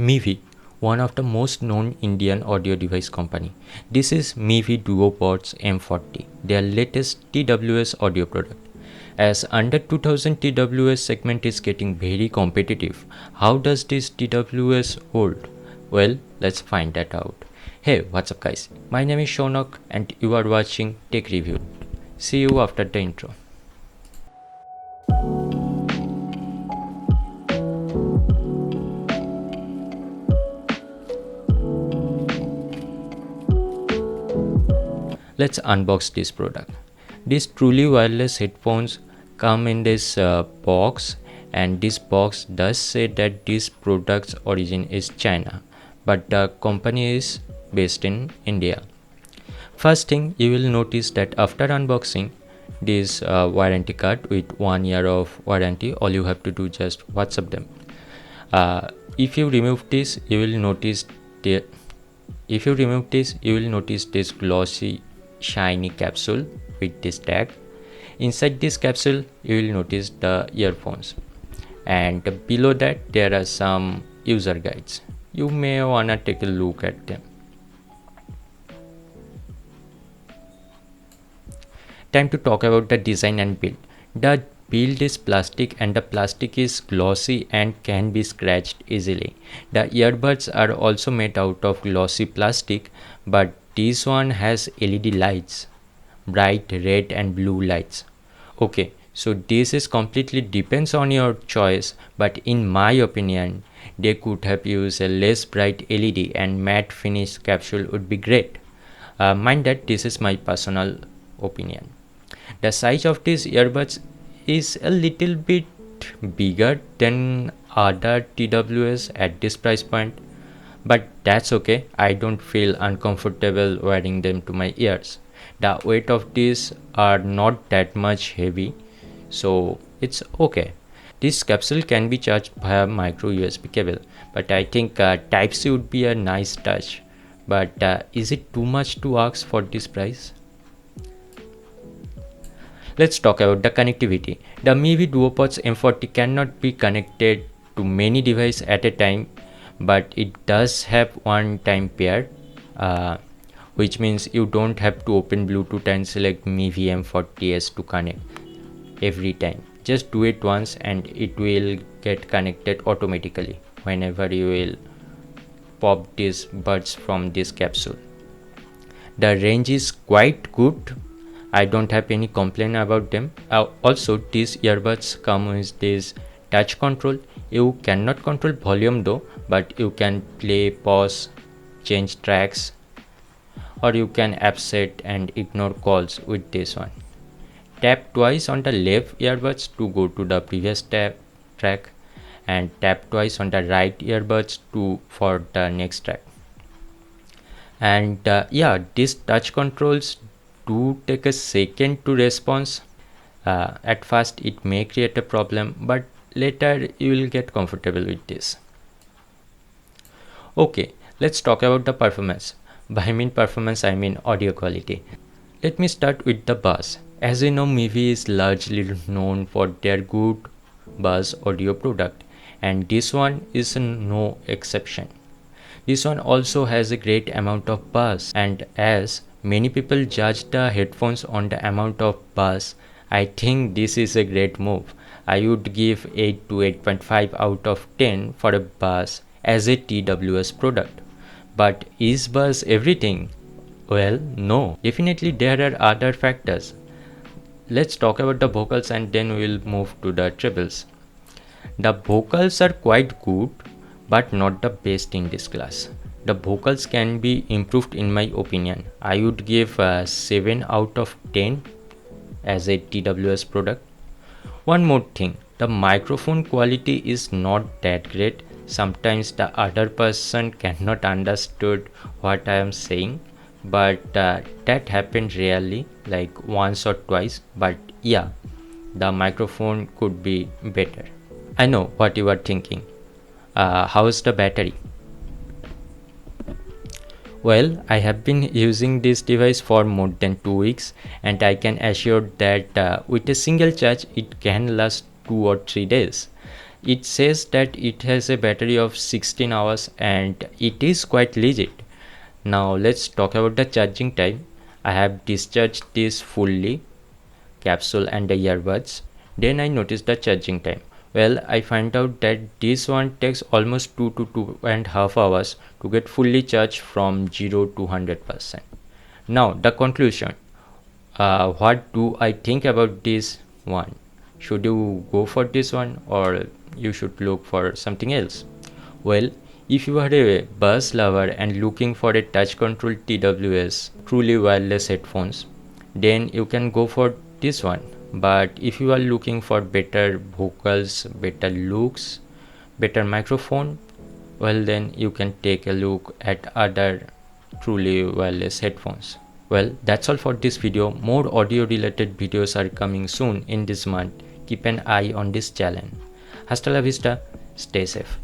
Mivi, one of the most known Indian audio device company. This is Mivi DuoPods M40, their latest TWS audio product. As under 2000 TWS segment is getting very competitive, how does this TWS hold? Well, let's find that out. Hey, what's up guys? My name is Shaunak and you are watching Tech Review. See you after the intro. Let's unbox this product. These truly wireless headphones come in this box, and this box does say that this product's origin is China, but the company is based in India. First thing you will notice that after unboxing this warranty card with 1 year of warranty, all you have to do just WhatsApp them. If you remove this, you will notice this glossy shiny capsule with this tag. Inside this capsule you will notice the earphones, and below that there are some user guides. You may wanna take a look at them. Time to talk about the design and build. The build is plastic, and the plastic is glossy and can be scratched easily. The earbuds are also made out of glossy plastic, but this one has LED lights, bright red and blue lights. Okay, so this is completely depends on your choice, but in my opinion they could have used a less bright LED and matte finish capsule would be great. Mind that this is my personal opinion. The size of these earbuds is a little bit bigger than other TWS at this price point, but that's okay. I don't feel uncomfortable wearing them to my ears. The weight of these are not that much heavy, so it's okay. This capsule can be charged via micro USB cable, but I think Type-C would be a nice touch. But is it too much to ask for this price? Let's talk about the connectivity. The Mivi DuoPods M40 cannot be connected to many devices at a time, but it does have one-time pair, which means you don't have to open Bluetooth and select Mivi M40s to connect every time. Just do it once and it will get connected automatically whenever you will pop these buds from this capsule. The range is quite good. I don't have any complaint about them. Also, these earbuds come with this touch control. You cannot control volume though, but you can play, pause, change tracks, or you can upset and ignore calls with this one. Tap twice on the left earbuds to go to the previous track, and tap twice on the right earbuds for the next track. And these touch controls do take a second to respond. At first it may create a problem, but later you will get comfortable with this. Okay, let's talk about the performance. By performance I mean audio quality. Let me start with the bass. As you know, Mivi is largely known for their good bass audio product, and this one is no exception. This one also has a great amount of bass, and as many people judge the headphones on the amount of bass, I think this is a great move. I would give 8 to 8.5 out of 10 for a bass as a TWS product. But is bass everything? Well, no. Definitely there are other factors. Let's talk about the vocals and then we'll move to the trebles. The vocals are quite good, but not the best in this class. The vocals can be improved in my opinion. I would give 7 out of 10 as a TWS product. One more thing, the microphone quality is not that great. Sometimes the other person cannot understood what I am saying, but that happened rarely, like once or twice. But yeah, the microphone could be better. I know what you are thinking. How is the battery? Well, I have been using this device for more than 2 weeks, and I can assure that with a single charge it can last 2 or 3 days. It says that it has a battery of 16 hours and it is quite legit. Now let's talk about the charging time. I have discharged this fully, capsule and the earbuds. Then I noticed the charging time. Well, I find out that this one takes almost 2 to 2.5 hours to get fully charged from 0 to 100%. Now the conclusion. What do I think about this one? Should you go for this one or you should look for something else? Well, if you are a buzz lover and looking for a touch control TWS truly wireless headphones, then you can go for this one. But if you are looking for better vocals, better looks, better microphone, well then you can take a look at other truly wireless headphones. Well, that's all for this video. More audio related videos are coming soon in this month. Keep an eye on this channel. Hasta la vista, stay safe.